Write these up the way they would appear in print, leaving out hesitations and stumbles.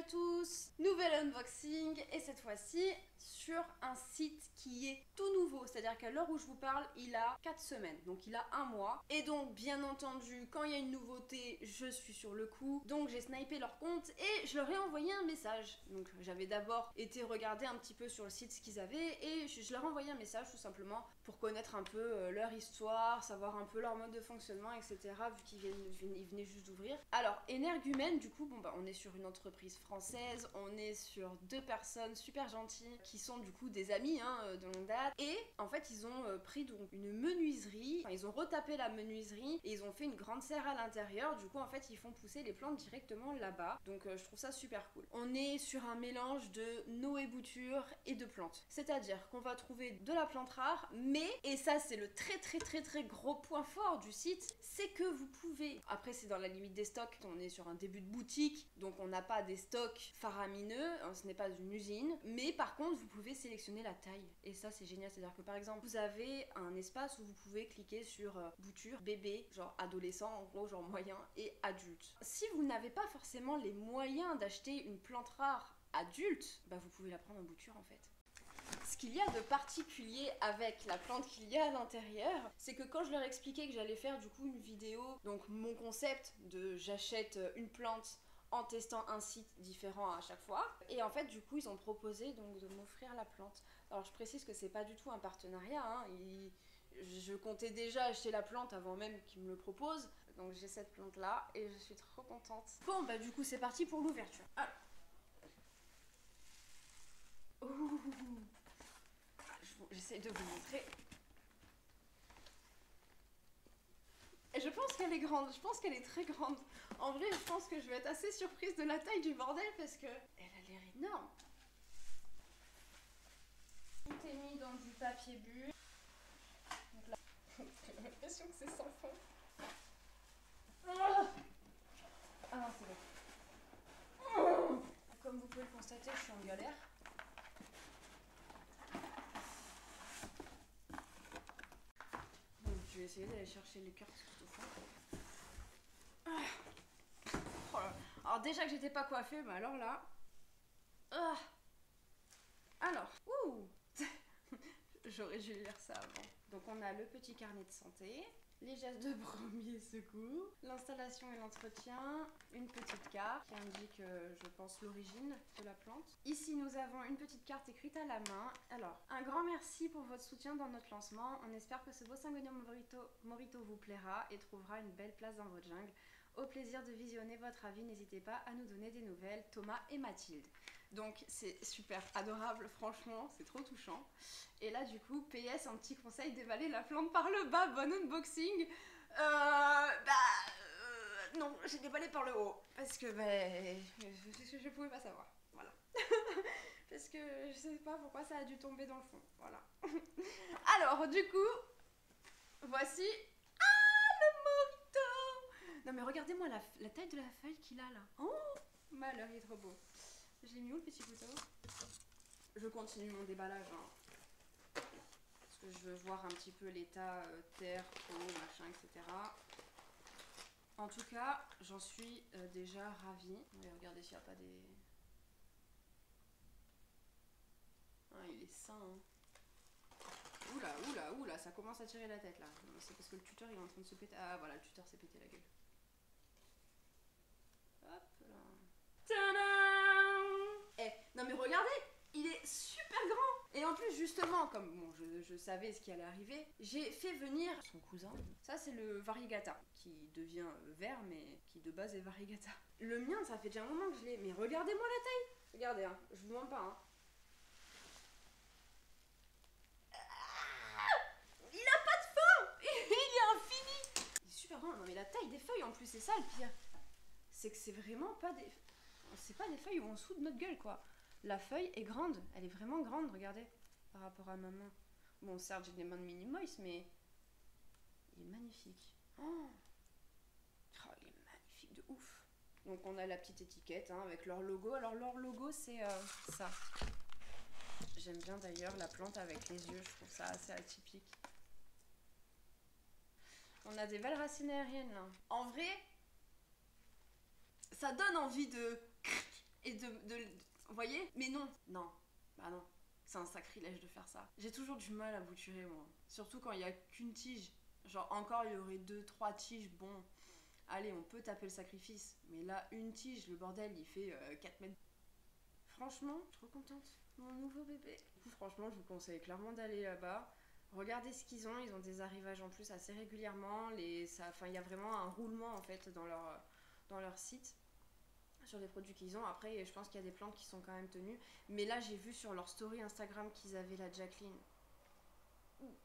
à tous, nouvel unboxing et cette fois-ci sur un site qui est tout nouveau, c'est-à-dire qu'à l'heure où je vous parle il a 4 semaines, donc il a un mois et donc bien entendu quand il y a une nouveauté je suis sur le coup, donc j'ai snipé leur compte et je leur ai envoyé un message. Donc j'avais d'abord été regarder un petit peu sur le site ce qu'ils avaient et je leur ai envoyé un message tout simplement pour connaître un peu leur histoire, savoir un peu leur mode de fonctionnement, etc. vu qu'ils venaient juste d'ouvrir. Alors Energumen, du coup, bon bah on est sur une entreprise française, on est sur deux personnes super gentilles qui sont du coup des amis de longue date et en fait ils ont pris donc une menuiserie, enfin, ils ont retapé la menuiserie et ils ont fait une grande serre à l'intérieur. Du coup en fait ils font pousser les plantes directement là-bas, donc je trouve ça super cool. On est sur un mélange de noébouture et de plantes, c'est-à-dire qu'on va trouver de la plante rare, mais, et ça c'est le très gros point fort du site, c'est que vous pouvez, après c'est dans la limite des stocks, on est sur un début de boutique, donc on n'a pas des stocks faramineux, ce n'est pas une usine, mais par contre vous pouvez sélectionner la taille, et ça c'est génial, c'est-à-dire que par exemple vous avez un espace où vous pouvez cliquer sur bouture, bébé, genre adolescent, en gros genre moyen, et adulte. Si vous n'avez pas forcément les moyens d'acheter une plante rare adulte, bah vous pouvez la prendre en bouture en fait. Ce qu'il y a de particulier avec la plante qu'il y a à l'intérieur, c'est que quand je leur expliquais que j'allais faire du coup une vidéo, donc mon concept de j'achète une plante en testant un site différent à chaque fois, et en fait du coup ils ont proposé donc de m'offrir la plante. Alors je précise que c'est pas du tout un partenariat, je comptais déjà acheter la plante avant même qu'ils me le proposent, donc j'ai cette plante là et je suis trop contente. Bon bah du coup c'est parti pour l'ouverture. Alors. Ouh. J'essaie de vous montrer. Et je pense qu'elle est grande, je pense qu'elle est très grande. En vrai, je pense que je vais être assez surprise de la taille du bordel parce que elle a l'air énorme. Tout est mis dans du papier bulle. Donc là, j'ai l'impression que c'est sans fond. Ah non, c'est bon. Comme vous pouvez le constater, je suis en galère. Donc je vais essayer d'aller chercher les cartes tout au fond. Oh là. Alors déjà que j'étais pas coiffée, mais alors là... Alors, ouh. J'aurais dû lire ça avant. Donc on a le petit carnet de santé, les gestes de premier secours, l'installation et l'entretien, une petite carte qui indique, je pense, l'origine de la plante. Ici nous avons une petite carte écrite à la main. Alors, un grand merci pour votre soutien dans notre lancement. On espère que ce beau Sangonia Morito vous plaira et trouvera une belle place dans votre jungle. Au plaisir de visionner votre avis, n'hésitez pas à nous donner des nouvelles, Thomas et Mathilde. Donc c'est super adorable, franchement, c'est trop touchant. Et là du coup, PS, un petit conseil, dévaler la plante par le bas, bon unboxing. Non, j'ai déballé par le haut, parce que je pouvais pas savoir, voilà. Parce que je sais pas pourquoi ça a dû tomber dans le fond, voilà. Alors du coup, voici... Non mais regardez-moi la taille de la feuille qu'il a là. Oh, malheur, il est trop beau. J'ai mis où le petit couteau? Je continue mon déballage. Parce que je veux voir un petit peu l'état terre, eau, machin, etc. En tout cas, j'en suis déjà ravie. On va regarder s'il n'y a pas des... Ah, il est sain. Hein. Oula, ça commence à tirer la tête là. C'est parce que le tuteur il est en train de se péter. Ah voilà, le tuteur s'est pété la gueule. Hop là. Tadam! Eh, non mais regardez, il est super grand. Et en plus justement, comme bon, je savais ce qui allait arriver, j'ai fait venir son cousin. Ça c'est le variegata, qui devient vert mais qui de base est variegata. Le mien, ça fait déjà un moment que je l'ai, mais regardez-moi la taille. Regardez, hein, je vous mens pas. Hein. Il a pas de fin. Il est infini. Il est super grand. Non mais la taille des feuilles en plus, c'est ça le pire. C'est que c'est vraiment pas des... C'est pas des feuilles où on soude notre gueule quoi. La feuille est grande, elle est vraiment grande, regardez, par rapport à ma main. Bon certes j'ai des mains de mini moist mais... Il est magnifique. Oh, il est magnifique de ouf. Donc on a la petite étiquette hein, avec leur logo. Alors leur logo c'est ça. J'aime bien d'ailleurs la plante avec les yeux, je trouve ça assez atypique. On a des belles racines aériennes là. En vrai... Ça donne envie de... et vous voyez? Mais non, non, bah non. C'est un sacrilège de faire ça. J'ai toujours du mal à bouturer, moi. Surtout quand il n'y a qu'une tige. Genre, encore, il y aurait 2, 3 tiges. Bon, allez, on peut taper le sacrifice. Mais là, une tige, le bordel, il fait 4 mètres. Franchement, je suis trop contente. Mon nouveau bébé. Franchement, je vous conseille clairement d'aller là-bas. Regardez ce qu'ils ont. Ils ont des arrivages en plus assez régulièrement. Il y a vraiment un roulement, en fait, dans leur site. Sur les produits qu'ils ont. Après, je pense qu'il y a des plantes qui sont quand même tenues. Mais là, j'ai vu sur leur story Instagram qu'ils avaient la Jacqueline. Ouh.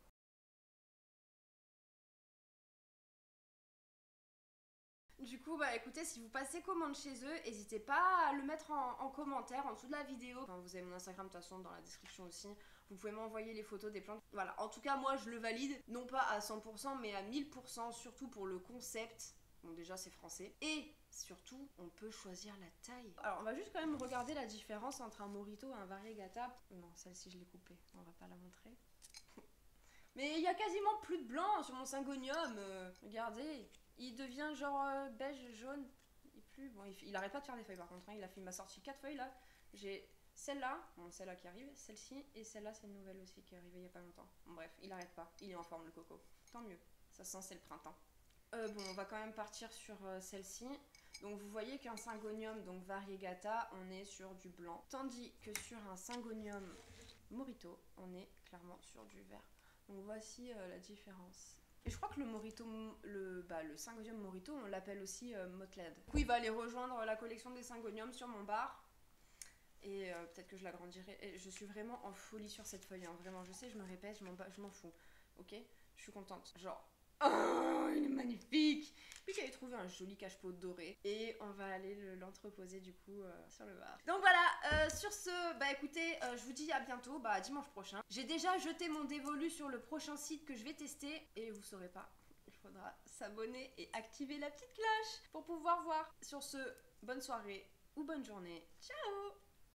Du coup, bah écoutez, si vous passez commande chez eux, n'hésitez pas à le mettre en commentaire en dessous de la vidéo. Enfin, vous avez mon Instagram de toute façon dans la description aussi. Vous pouvez m'envoyer les photos des plantes. Voilà, en tout cas, moi je le valide. Non pas à 100%, mais à 1000%, surtout pour le concept. Bon, déjà, c'est français. Et surtout, on peut choisir la taille. Alors, on va juste quand même regarder la différence entre un Morito et un Variegata. Non, celle-ci, je l'ai coupée. On va pas la montrer. Mais il y a quasiment plus de blanc sur mon Syngonium. Regardez, il devient genre beige, jaune. Bon, il arrête pas de faire des feuilles par contre. Hein. Il m'a sorti 4 feuilles là. J'ai celle-là, bon, celle-là qui arrive, celle-ci et celle-là, c'est une nouvelle aussi qui est arrivée il y a pas longtemps. Bon, bref, il arrête pas. Il est en forme le coco. Tant mieux. Ça sent c'est le printemps. Bon, on va quand même partir sur celle-ci. Donc vous voyez qu'un Syngonium, donc Variegata, on est sur du blanc. Tandis que sur un Syngonium Morito, on est clairement sur du vert. Donc voici la différence. Et je crois que le Morito, le Syngonium Morito, on l'appelle aussi Motled. Du coup, il va aller rejoindre la collection des Syngonium sur mon bar. Et peut-être que je l'agrandirai. Et je suis vraiment en folie sur cette feuille. Hein. Vraiment, je sais, je me répète, je m'en fous. Ok? Je suis contente. Genre, oh, il est magnifique! Puis j'avais trouvé un joli cache-pot doré. Et on va aller l'entreposer du coup sur le bar. Donc voilà, sur ce, bah écoutez, je vous dis à bientôt, bah dimanche prochain. J'ai déjà jeté mon dévolu sur le prochain site que je vais tester. Et vous saurez pas, il faudra s'abonner et activer la petite cloche pour pouvoir voir. Sur ce, bonne soirée ou bonne journée. Ciao!